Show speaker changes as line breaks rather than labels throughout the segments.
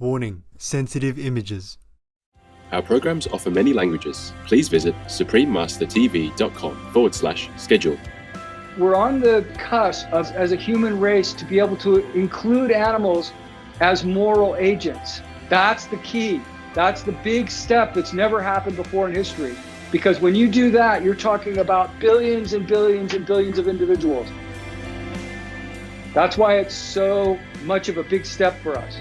Warning: sensitive images.
Our programs offer many languages. Please visit suprememastertv.com/schedule.
We're on the cusp of, as a human race, to be able to include animals as moral agents. That's the key. That's the big step that's never happened before in history. Because when you do that, you're talking about billions and billions and billions of individuals. That's why it's so much of a big step for us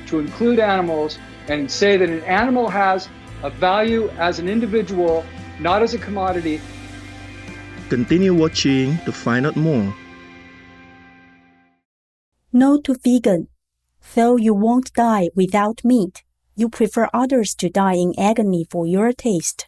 to include animals and say that an animal has a value as an individual, not as a commodity.
Continue watching to find out more.
No to vegan. Though you won't die without meat, you prefer others to die in agony for your taste.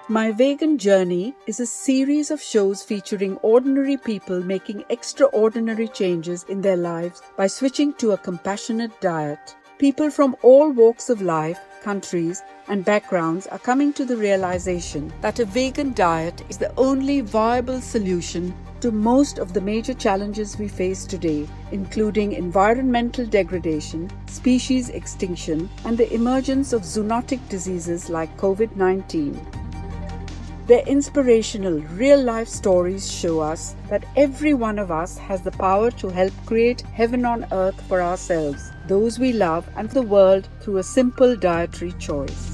My Vegan Journey is a series of shows featuring ordinary people making extraordinary changes in their lives by switching to a compassionate diet. People from all walks of life, countries, and backgrounds are coming to the realization that a vegan diet is the only viable solution to most of the major challenges we face today, including environmental degradation, species extinction, and the emergence of zoonotic diseases like COVID-19. Their inspirational, real-life stories show us that every one of us has the power to help create heaven on earth for ourselves, those we love, and the world through a simple dietary choice.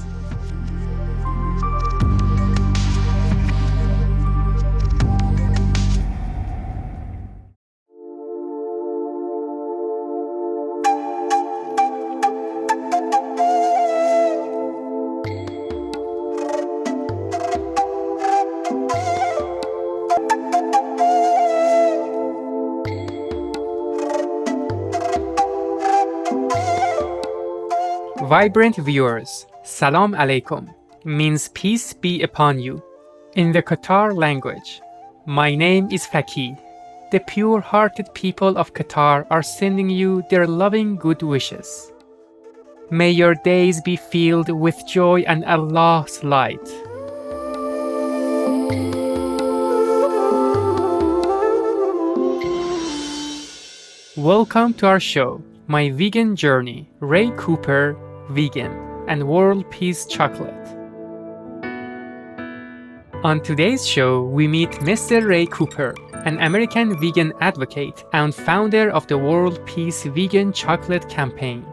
Vibrant viewers, Salam Alaikum means peace be upon you. In the Qatar language, my name is Faki. The pure-hearted people of Qatar are sending you their loving good wishes. May your days be filled with joy and Allah's light. Welcome to our show, My Vegan Journey, Ray Cooper, Vegan, and World Peace Chocolate. On today's show, we meet Mr. Ray Cooper, an American vegan advocate and founder of the World Peace Vegan Chocolate Campaign.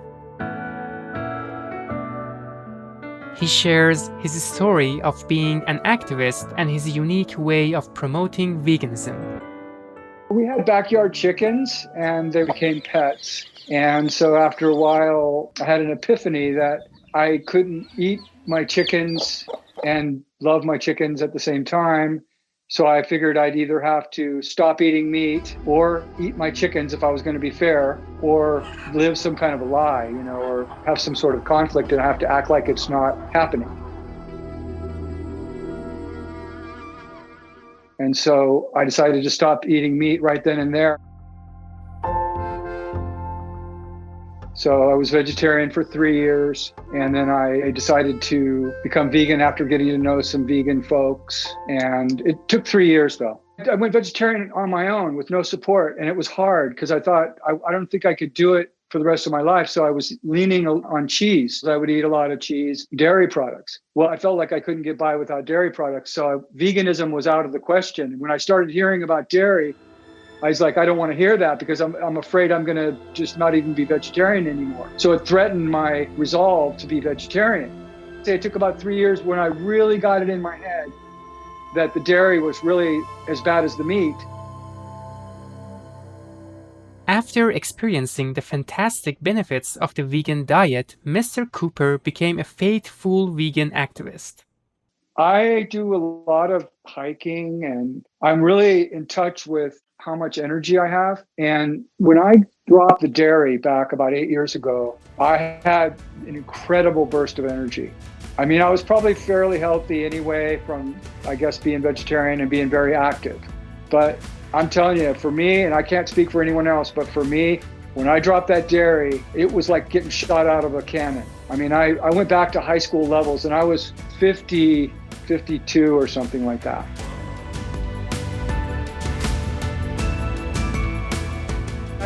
He shares his story of being an activist and his unique way of promoting veganism.
We had backyard chickens and they became pets. And so after a while, I had an epiphany that I couldn't eat my chickens and love my chickens at the same time. So I figured I'd either have to stop eating meat or eat my chickens if I was going to be fair, or live some kind of a lie, or have some sort of conflict and I have to act like it's not happening. And so I decided to stop eating meat right then and there. So I was vegetarian for 3 years, and then I decided to become vegan after getting to know some vegan folks. And it took 3 years though. I went vegetarian on my own with no support, and it was hard because I thought I don't think I could do it for the rest of my life. So I was leaning on cheese. I would eat a lot of cheese, dairy products. Well, I felt like I couldn't get by without dairy products. So veganism was out of the question. When I started hearing about dairy, I was like, I don't want to hear that because I'm afraid I'm going to just not even be vegetarian anymore. So it threatened my resolve to be vegetarian. It took about 3 years when I really got it in my head that the dairy was really as bad as the meat.
After experiencing the fantastic benefits of the vegan diet, Mr. Cooper became a faithful vegan activist.
I do a lot of hiking and I'm really in touch with how much energy I have. And when I dropped the dairy back about 8 years ago, I had an incredible burst of energy. I mean, I was probably fairly healthy anyway from, I guess, being vegetarian and being very active. But I'm telling you, for me, and I can't speak for anyone else, but for me, when I dropped that dairy, it was like getting shot out of a cannon. I mean, I went back to high school levels and I was 50, 52 or something like that.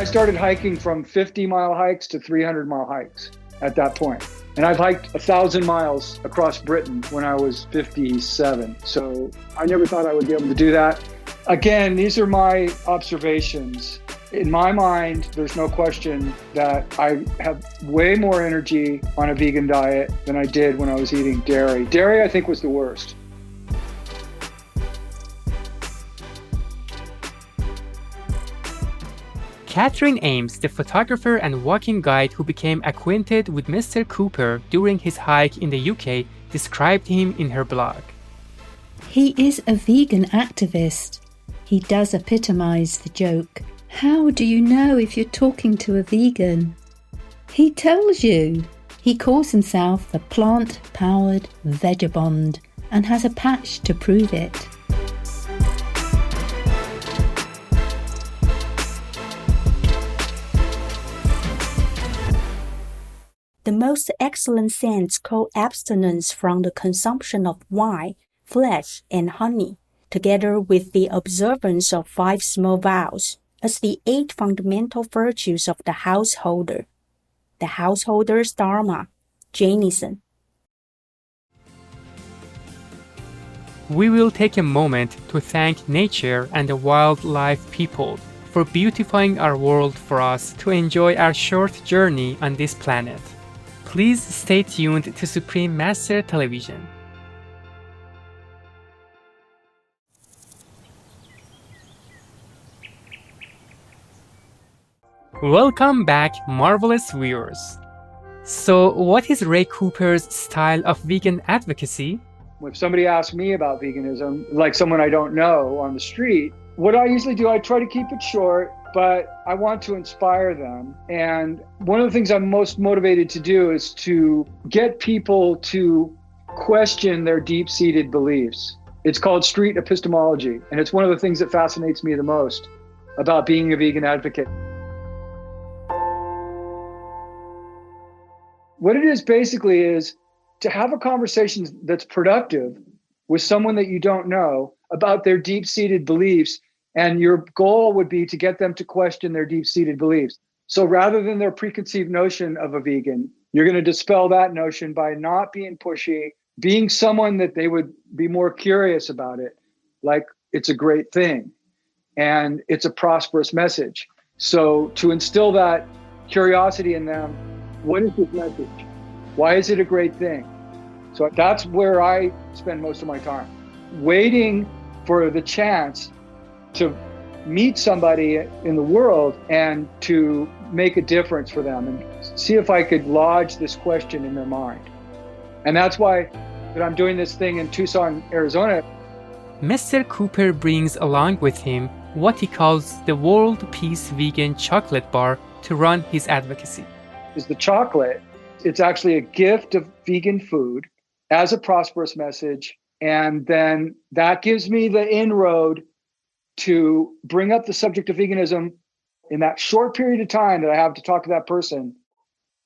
I started hiking from 50-mile hikes to 300-mile hikes at that point. And I've hiked 1,000 miles across Britain when I was 57. So I never thought I would be able to do that. Again, these are my observations. In my mind, there's no question that I have way more energy on a vegan diet than I did when I was eating dairy. Dairy, I think, was the worst.
Catherine Ames, the photographer and walking guide who became acquainted with Mr. Cooper during his hike in the UK, described him in her blog.
He is a vegan activist. He does epitomize the joke. How do you know if you're talking to a vegan? He tells you. He calls himself the plant-powered vagabond and has a patch to prove it. The most excellent scents call abstinence from the consumption of wine, flesh, and honey, together with the observance of 5 small vows, as the 8 fundamental virtues of the householder. The householder's dharma, Jameson.
We will take a moment to thank nature and the wildlife people for beautifying our world for us to enjoy our short journey on this planet. Please stay tuned to Supreme Master Television. Welcome back, marvelous viewers. So, what is Ray Cooper's style of vegan advocacy?
If somebody asks me about veganism, like someone I don't know on the street, what I usually do, I try to keep it short, but I want to inspire them. And one of the things I'm most motivated to do is to get people to question their deep-seated beliefs. It's called street epistemology, and it's one of the things that fascinates me the most about being a vegan advocate. What it is basically is to have a conversation that's productive with someone that you don't know about their deep-seated beliefs, and your goal would be to get them to question their deep-seated beliefs. So rather than their preconceived notion of a vegan, you're going to dispel that notion by not being pushy, being someone that they would be more curious about it, like it's a great thing and it's a prosperous message. So to instill that curiosity in them, what is this message? Why is it a great thing? So that's where I spend most of my time, waiting for the chance to meet somebody in the world and to make a difference for them and see if I could lodge this question in their mind. And that's why that I'm doing this thing in Tucson, Arizona.
Mr. Cooper brings along with him what he calls the World Peace Vegan Chocolate Bar to run his advocacy.
Is the chocolate. It's actually a gift of vegan food as a prosperous message. And then that gives me the inroad to bring up the subject of veganism in that short period of time that I have to talk to that person.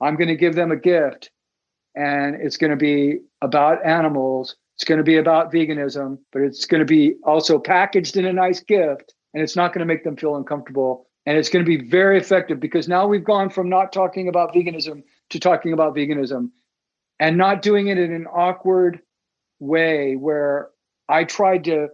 I'm going to give them a gift, and it's going to be about animals. It's going to be about veganism, but it's going to be also packaged in a nice gift, and it's not going to make them feel uncomfortable. And it's going to be very effective because now we've gone from not talking about veganism to talking about veganism, and not doing it in an awkward way where I tried to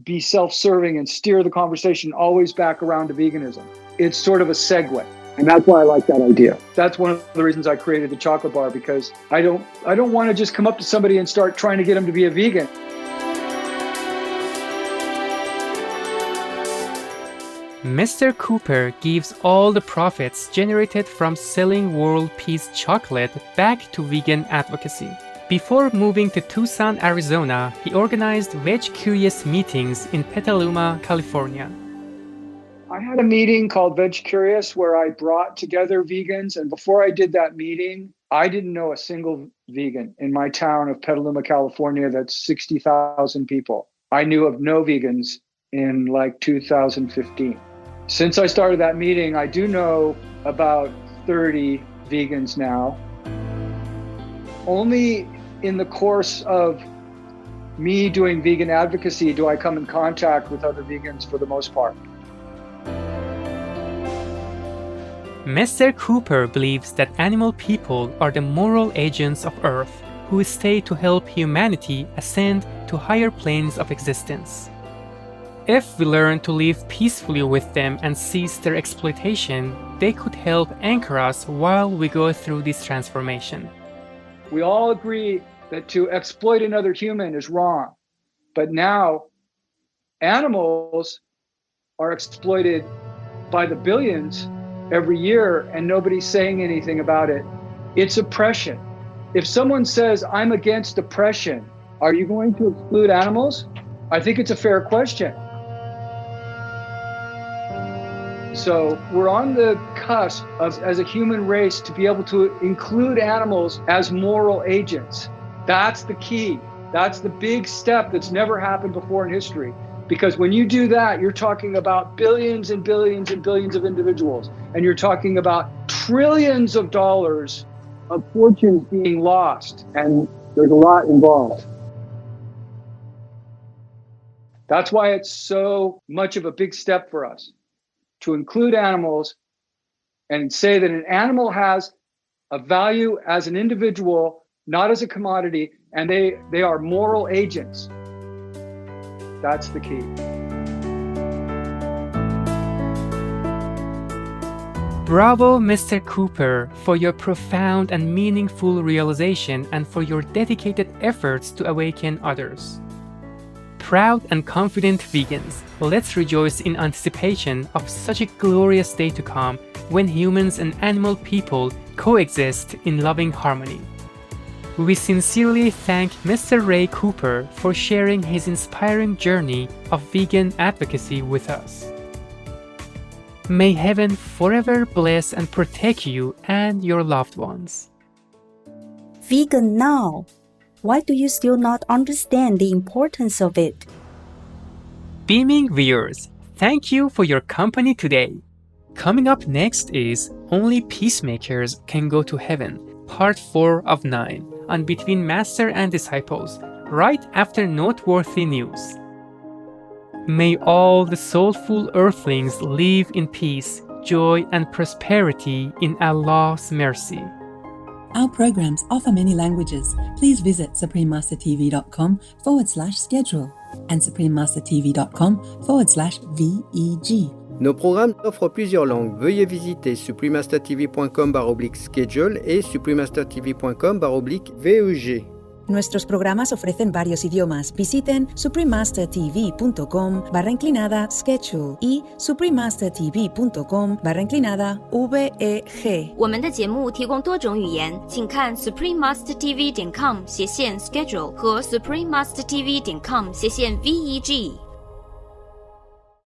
be self-serving and steer the conversation always back around to veganism. It's sort of a segue. And that's why I like that idea. That's one of the reasons I created the chocolate bar, because I don't want to just come up to somebody and start trying to get them to be a vegan.
Mr. Cooper gives all the profits generated from selling World Peace chocolate back to vegan advocacy. Before moving to Tucson, Arizona, he organized VEG Curious meetings in Petaluma, California.
I had a meeting called VEG Curious where I brought together vegans. And before I did that meeting, I didn't know a single vegan in my town of Petaluma, California. That's 60,000 people. I knew of no vegans in like 2015. Since I started that meeting, I do know about 30 vegans now. Only in the course of me doing vegan advocacy do I come in contact with other vegans for the most part.
Mr. Cooper believes that animal people are the moral agents of Earth who stay to help humanity ascend to higher planes of existence. If we learn to live peacefully with them and cease their exploitation, they could help anchor us while we go through this transformation.
We all agree that to exploit another human is wrong. But now, animals are exploited by the billions every year, and nobody's saying anything about it. It's oppression. If someone says, I'm against oppression, are you going to exclude animals? I think it's a fair question. So we're on the cusp of, as a human race, to be able to include animals as moral agents. That's the key. That's the big step that's never happened before in history. Because when you do that, you're talking about billions and billions and billions of individuals. And you're talking about trillions of dollars of fortunes being lost. And there's a lot involved. That's why it's so much of a big step for us to include animals and say that an animal has a value as an individual, not as a commodity, and they are moral agents. That's the key.
Bravo, Mr. Cooper, for your profound and meaningful realization and for your dedicated efforts to awaken others. Proud and confident vegans, let's rejoice in anticipation of such a glorious day to come when humans and animal people coexist in loving harmony. We sincerely thank Mr. Ray Cooper for sharing his inspiring journey of vegan advocacy with us. May heaven forever bless and protect you and your loved ones.
Vegan now. Why do you still not understand the importance of it?
Beaming viewers, thank you for your company today. Coming up next is Only Peacemakers Can Go to Heaven, Part 4 of 9, on Between Master and Disciples, right after noteworthy news. May all the soulful earthlings live in peace, joy, and prosperity in Allah's mercy.
Our programs offer many languages. Please visit suprememastertv.com/schedule and suprememastertv.com/VEG.
Nos programmes offrent plusieurs langues. Veuillez visiter suprememastertv.com/schedule et suprememastertv.com/VEG.
Nuestros programas ofrecen varios idiomas. Visiten suprememastertv.com/schedule y suprememastertv.com/VEG。
我们的节目提供多种语言，请看 suprememastertv.com/schedule 和 suprememastertv.com/VEG。